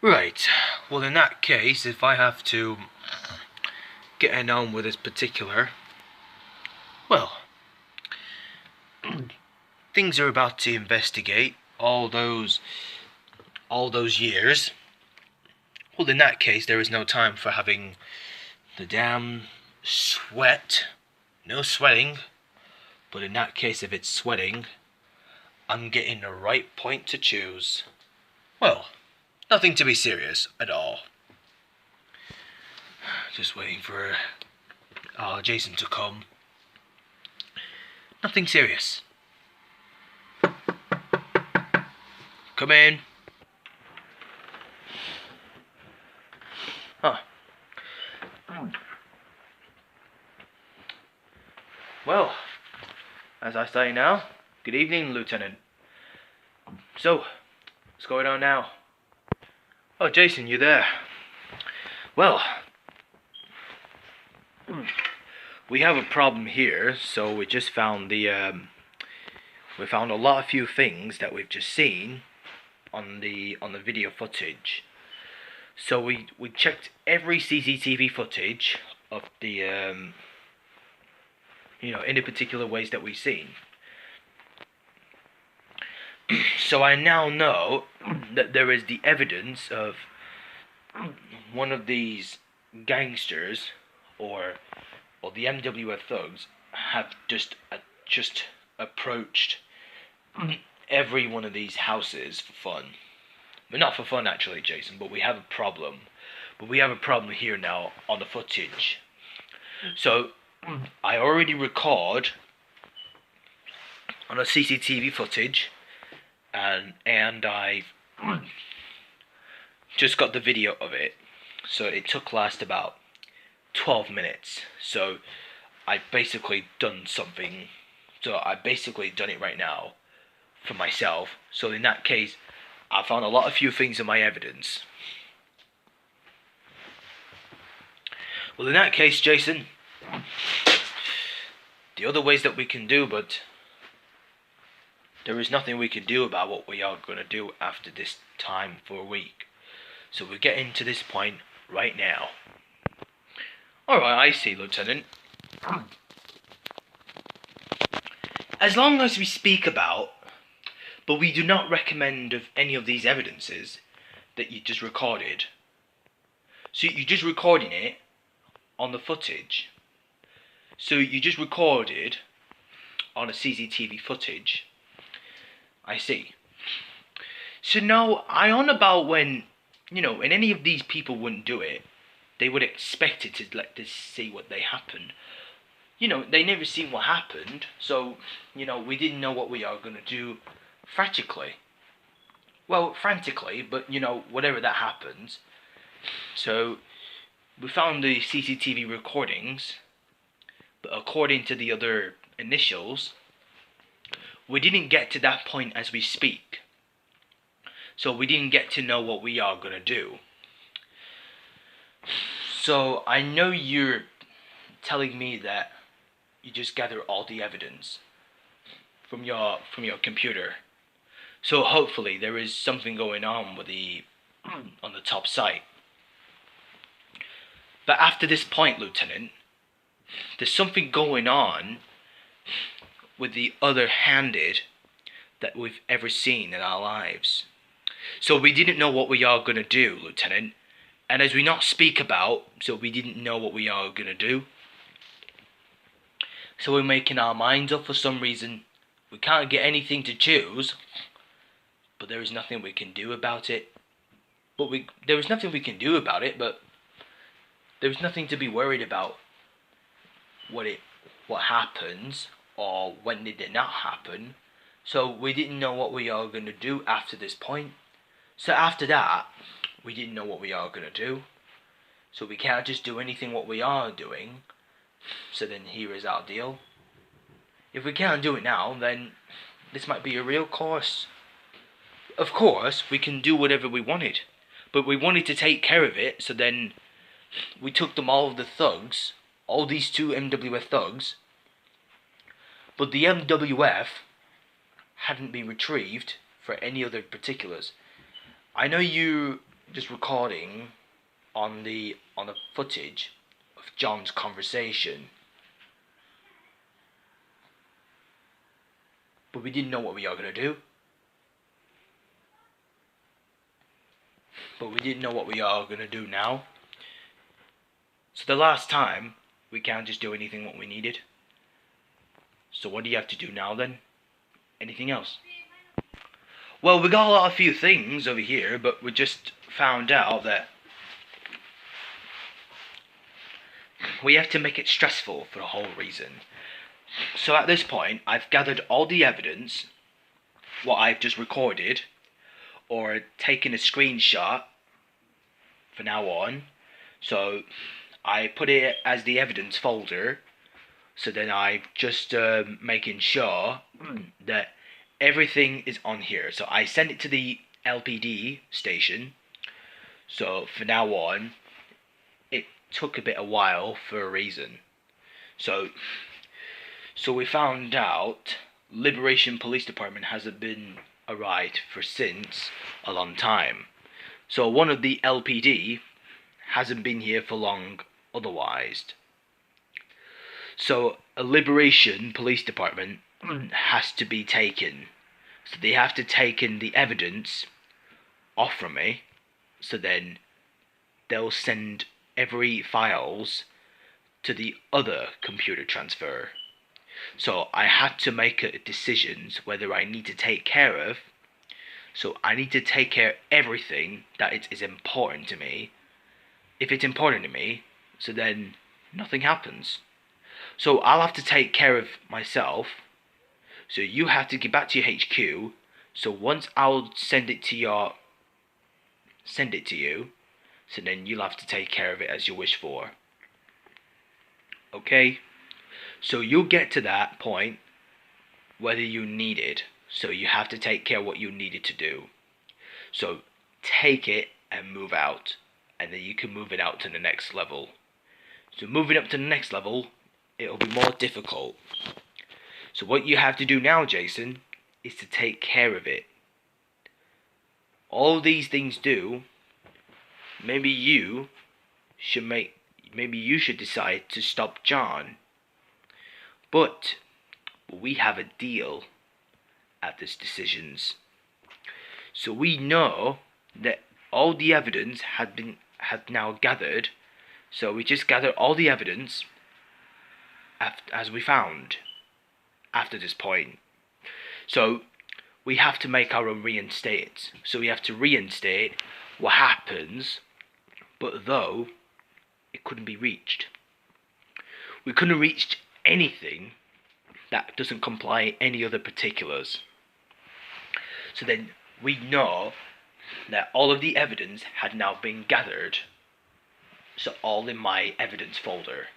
Right. Well, in that case, if I have to get on with this particular, well, things are about to investigate all those years. Well, in that case, there is no time for having the damn sweat. No sweating. But in that case, if it's sweating, I'm getting the right point to choose. Well, nothing to be serious at all. Just waiting for Jason to come. Nothing serious. Come in. Huh. Well, as I say now, good evening, Lieutenant. So, what's going on now? Oh, Jason, you there? Well, we have a problem here. So we just found we found a lot of few things that we've just seen on the video footage. So we checked every CCTV footage of the in the particular ways that we've seen. So I now know that there is the evidence of one of these gangsters or the MWF thugs have just approached every one of these houses for fun. But not for fun actually, Jason, but we have a problem. But we have a problem here now on the footage. So I already record on a CCTV footage and I just got the video of it. So it took last about 12 minutes. So I basically done something. So I basically done it right now for myself. So in that case, I found a lot of few things in my evidence. Well, in that case, Jason, the other ways that we can do, but there is nothing we can do about what we are going to do after this time for a week. So we're getting to this point right now. Alright, I see, Lieutenant. As long as we speak about, but we do not recommend of any of these evidences that you just recorded. So you're just recording it on the footage. So you just recorded on a CCTV footage. I see. So now, I on about when, and any of these people wouldn't do it, they would expect it to let this see what they happen. They never seen what happened, so, we didn't know what we are going to do frantically. Well, frantically, but, whatever that happens. So, we found the CCTV recordings, but according to the other initials, we didn't get to that point as we speak. So we didn't get to know what we are going to do. So I know you're telling me that you just gather all the evidence from your computer. So hopefully there is something going on with on the top site. But after this point, Lieutenant, there's something going on with the other-handed that we've ever seen in our lives. So we didn't know what we are going to do, Lieutenant. And as we not speak about, so we didn't know what we are going to do. So we're making our minds up for some reason. We can't get anything to choose. But there is nothing we can do about it. There is nothing we can do about it, but there is nothing to be worried about what happens or when did it not happen. So we didn't know what we are going to do after this point. So after that, we didn't know what we are going to do. So we can't just do anything what we are doing. So then here is our deal. If we can't do it now, then this might be a real course. Of course, we can do whatever we wanted. But we wanted to take care of it, so then we took them all of the thugs, all these two MWF thugs, but the MWF hadn't been retrieved for any other particulars. I know you just recording on the footage of John's conversation. But we didn't know what we are gonna do. But we didn't know what we are gonna do now. So the last time, we can't just do anything what we needed. So what do you have to do now then? Anything else? Well, we got a few things over here, but we just found out that we have to make it stressful for a whole reason. So at this point, I've gathered all the evidence, what I've just recorded, or taken a screenshot for now on. So I put it as the evidence folder. So then I'm just making sure that everything is on here. So I sent it to the LPD station. So for now on, it took a bit of while for a reason. So we found out Liberation Police Department hasn't been arrived for since a long time. So one of the LPD hasn't been here for long otherwise. So a Liberation Police Department has to be taken. So they have to take in the evidence off from me. So then they'll send every files to the other computer transfer. So I had to make a decisions whether I need to take care of. So I need to take care of everything that is important to me. If it's important to me, so then nothing happens. So I'll have to take care of myself. So you have to get back to your HQ. So once I'll send it to you, so then you'll have to take care of it as you wish for. Okay? So you'll get to that point whether you need it. So you have to take care of what you needed to do. So take it and move out. And then you can move it out to the next level. So moving up to the next level, it'll be more difficult. So what you have to do now, Jason, is to take care of it. All these things do, maybe you should decide to stop John. But we have a deal at this decisions. So we know that all the evidence has now gathered. So we just gather all the evidence as we found after this point. So we have to make our own reinstate. So we have to reinstate what happens, but though it couldn't be reached. We couldn't reach anything that doesn't comply any other particulars. So then we know that all of the evidence had now been gathered. So all in my evidence folder.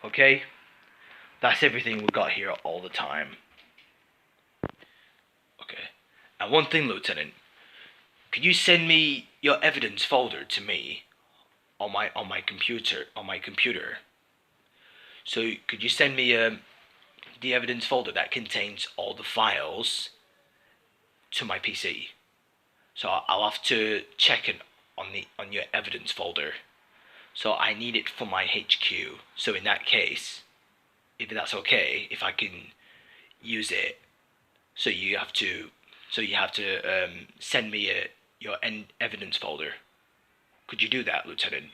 Okay? That's everything we got here all the time. Okay. And one thing, Lieutenant. Could you send me your evidence folder to me on my computer? So could you send me the evidence folder that contains all the files to my PC? So I'll have to check it on your evidence folder. So I need it for my HQ. So in that case, if that's okay, if I can use it, so you have to send me your evidence folder. Could you do that, Lieutenant?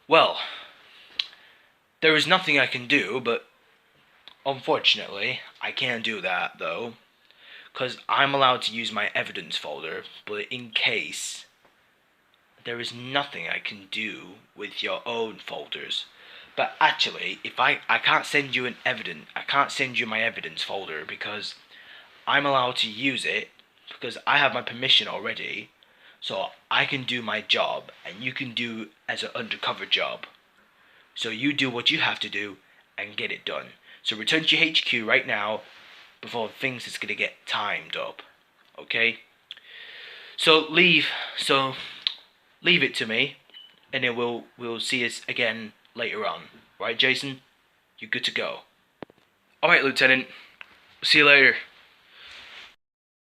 Well, there is nothing I can do, but unfortunately, I can't do that though, because I'm allowed to use my evidence folder, but in case, there is nothing I can do with your own folders. But actually, if I can't send you I can't send you my evidence folder because I'm allowed to use it because I have my permission already, so I can do my job and you can do as an undercover job. So you do what you have to do and get it done. So return to your HQ right now before things is gonna get timed up. Okay? So leave it to me and then we'll see us again later on. Right, Jason? You're good to go. Alright, Lieutenant. See you later.